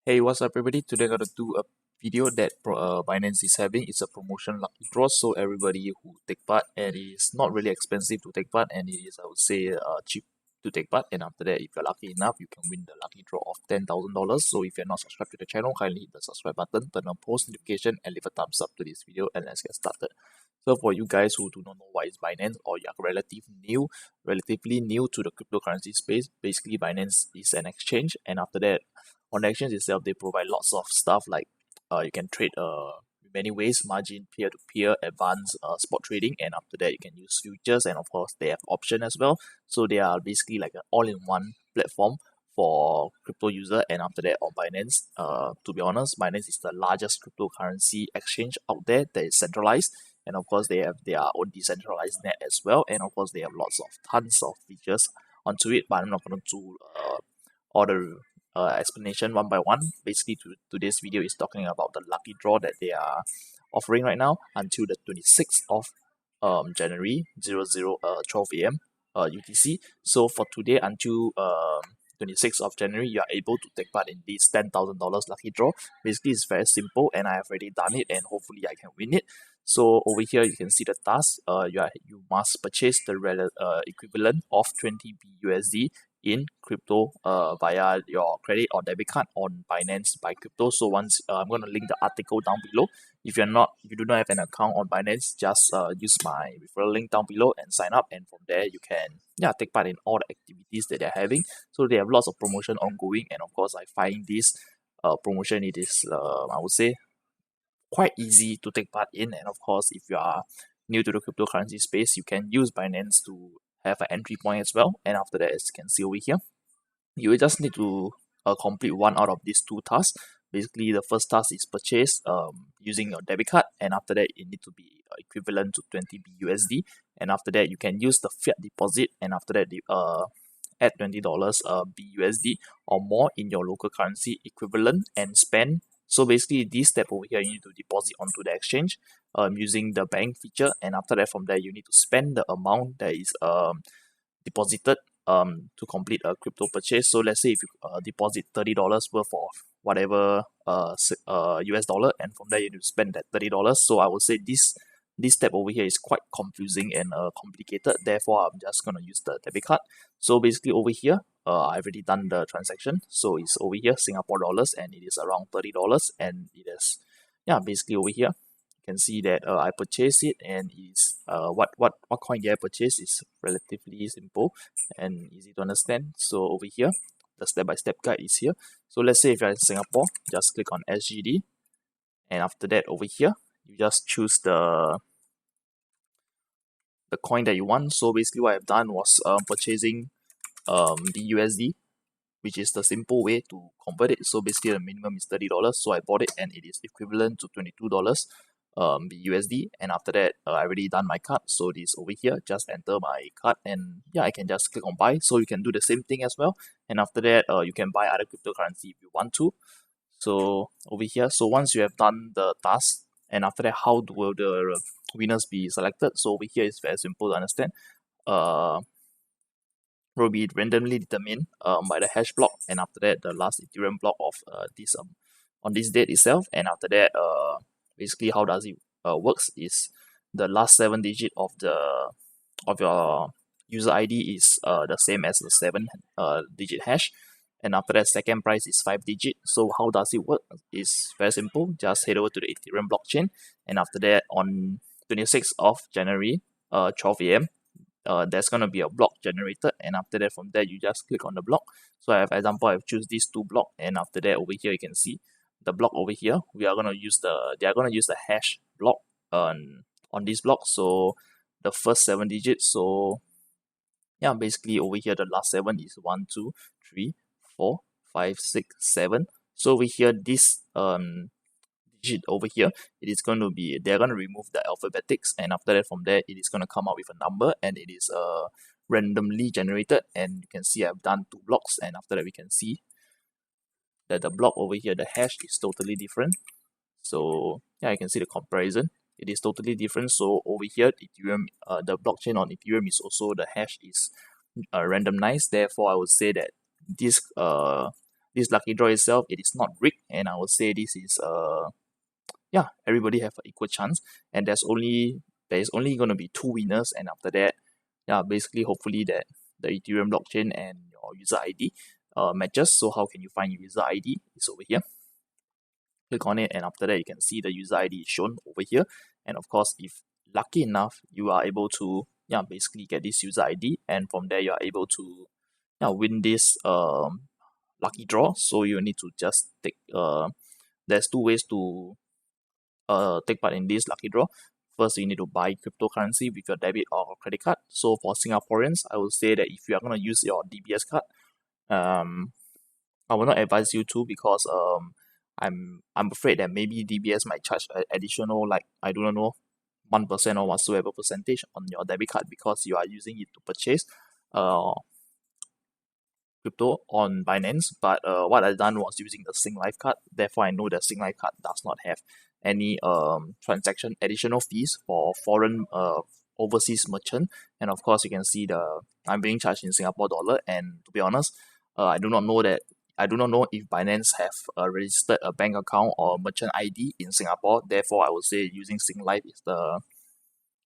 Hey, what's up, everybody? Today, I'm gonna do a video that Binance is having. It's a promotion lucky draw, so everybody who take part, and it is not really expensive to take part, and it is, I would say, cheap to take part. And after that, if you're lucky enough, you can win the lucky draw of $10,000. So if you're not subscribed to the channel, kindly hit the subscribe button, turn on post notification, and leave a thumbs up to this video. And let's get started. So for you guys who do not know what is Binance, or you are relatively new to the cryptocurrency space, basically Binance is an exchange, and after that, on the exchange itself, they provide lots of stuff like you can trade in many ways: margin, peer-to-peer, advanced spot trading, and after that you can use futures, and of course they have option as well. So they are basically like an all-in-one platform for crypto user. And after that, on Binance, to be honest, Binance is the largest cryptocurrency exchange out there that is centralized. And of course they have their own decentralized net as well, and of course they have tons of features onto it, but I'm not going to do all the explanation one by one. Basically, today's video is talking about the lucky draw that they are offering right now until the 26th of January 12 a.m. UTC. So for today until 26th of January, you are able to take part in this $10,000 lucky draw. Basically, it's very simple, and I have already done it, and hopefully I can win it. So over here, you can see the task. You must purchase the equivalent of 20 BUSD in crypto via your credit or debit card on Binance by crypto. So once I'm going to link the article down below. If you do not have an account on Binance, just use my referral link down below and sign up, and from there you can take part in all the activities that they're having. So they have lots of promotion ongoing, and of course I find this promotion, it is I would say quite easy to take part in. And of course, if you are new to the cryptocurrency space, you can use Binance to have an entry point as well. And after that, as you can see over here, you will just need to complete one out of these two tasks. Basically, the first task is purchase using your debit card, and after that, it need to be equivalent to 20 BUSD. And after that, you can use the fiat deposit, and after that, add $20 BUSD or more in your local currency equivalent and spend. So basically, this step over here, you need to deposit onto the exchange using the bank feature, and after that, from there, you need to spend the amount that is deposited to complete a crypto purchase. So let's say if you deposit $30 worth of whatever US dollar, and from there you need to spend that $30. So I would say this step over here is quite confusing and complicated. Therefore, I'm just gonna use the debit card. So basically over here, I've already done the transaction. So it's over here Singapore dollars, and it is around $30, and it is basically over here. You can see that I purchased it, and is what coin did I purchase is relatively simple and easy to understand. So over here, the step-by-step guide is here. So let's say if you're in Singapore, just click on SGD, and after that over here, you just choose the coin that you want. So basically what I've done was purchasing the USD, which is the simple way to convert it. So basically the minimum is $30. So I bought it, and it is equivalent to $22 USD. And after that, I already done my card. So this over here, just enter my card, and I can just click on buy. So you can do the same thing as well. And after that, you can buy other cryptocurrency if you want to. So over here, so once you have done the task, and after that, how will the winners be selected? So over here, it's very simple to understand. Will be randomly determined by the hash block, and after that the last Ethereum block of this on this date itself. And after that, basically how does it works is the last 7 digit of your user ID is the same as the 7 digit hash, and after that second prize is 5 digit. So how does it work? It's very simple. Just head over to the Ethereum blockchain, and after that on 26th of January 12 a.m. There's gonna be a block generated, and after that from there you just click on the block. So I have example, I've choose these two block, and after that over here you can see the block over here. They are gonna use the hash block on this block. So the first 7 digits. So basically over here the last 7 is 1 2 3 4 5 6 7. So over here this digit over here, they're going to remove the alphabetics, and after that from there it is going to come out with a number, and it is randomly generated. And you can see I've done 2 blocks, and after that we can see that the block over here, the hash is totally different. So you can see the comparison, it is totally different. So over here Ethereum, the blockchain on Ethereum is also, the hash is randomized. Therefore I would say that this this lucky draw itself, it is not rigged, and I would say this is yeah, everybody have an equal chance, and there is only going to be two winners, and after that, yeah, basically hopefully that the Ethereum blockchain and your user ID matches. So how can you find your user ID? It's over here. Click on it, and after that you can see the user ID is shown over here. And of course, if lucky enough, you are able to basically get this user ID, and from there you are able to win this lucky draw. So you need to just take there's two ways to take part in this lucky draw. First, you need to buy cryptocurrency with your debit or credit card. So for Singaporeans, I would say that if you are going to use your DBS card, I will not advise you to, because I'm afraid that maybe DBS might charge additional, like, I don't know, 1% or whatsoever percentage on your debit card, because you are using it to purchase crypto on Binance. But what I done was using the Singlife card. Therefore, I know that Singlife card does not have any transaction additional fees for foreign overseas merchant. And of course, you can see I'm being charged in Singapore dollar. And to be honest, I do not know if Binance have registered a bank account or merchant ID in Singapore. Therefore, I would say using Singlife is the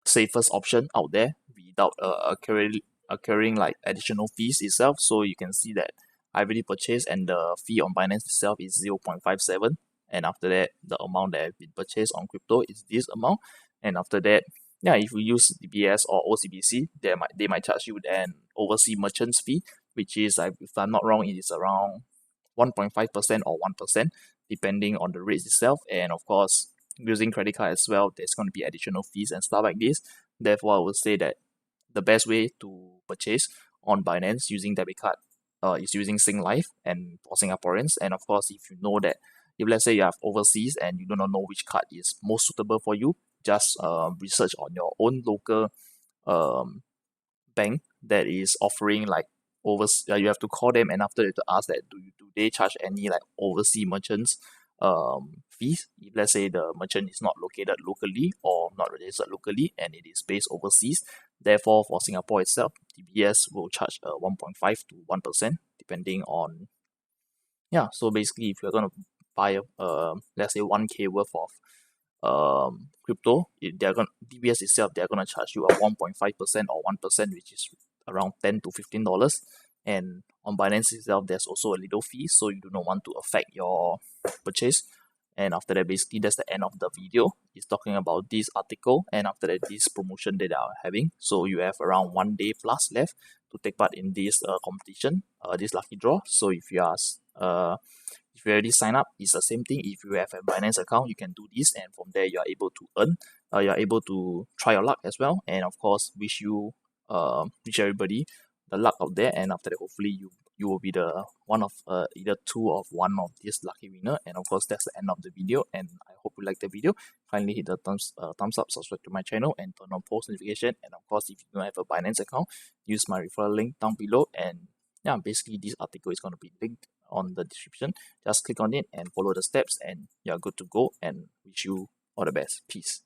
safest option out there without occurring like additional fees itself. So you can see that I already purchased, and the fee on Binance itself is 0.57, and after that the amount that have been purchased on crypto is this amount. And after that, if you use DBS or OCBC, they might charge you an overseas merchants fee, which is, if I'm not wrong, it is around 1.5% or 1%, depending on the rates itself. And of course, using credit card as well, there's going to be additional fees and stuff like this. Therefore, I would say that the best way to purchase on Binance using debit card is using Singlife, and for Singaporeans. And of course, if you know that, if let's say you have overseas and you do not know which card is most suitable for you, just research on your own local bank that is offering like you have to call them, and after that to ask that do they charge any like overseas merchants fees, if let's say the merchant is not located locally or not registered locally and it is based overseas. Therefore, for Singapore itself, DBS will charge 1.5 to 1%, depending on so basically, if you're going to buy let's say 1K worth of crypto, DBS itself, they're gonna charge you a 1.5% or 1%, which is around $10 to $15. And on Binance itself, there's also a little fee, so you do not want to affect your purchase. And after that, basically that's the end of the video. It's talking about this article, and after that, this promotion that they are having. So you have around 1 day plus left to take part in this competition, this lucky draw. So if you already sign up, it's the same thing. If you have a Binance account, you can do this, and from there you are able to earn. You are able to try your luck as well, and of course, wish everybody the luck out there. And after that, hopefully you will be the one of either two of one of this lucky winner. And of course, that's the end of the video. And I hope you like the video. Kindly hit the thumbs up, subscribe to my channel, and turn on post notification. And of course, if you don't have a Binance account, use my referral link down below. And basically this article is going to be linked on the description. Just click on it and follow the steps, and you're good to go. And wish you all the best. Peace.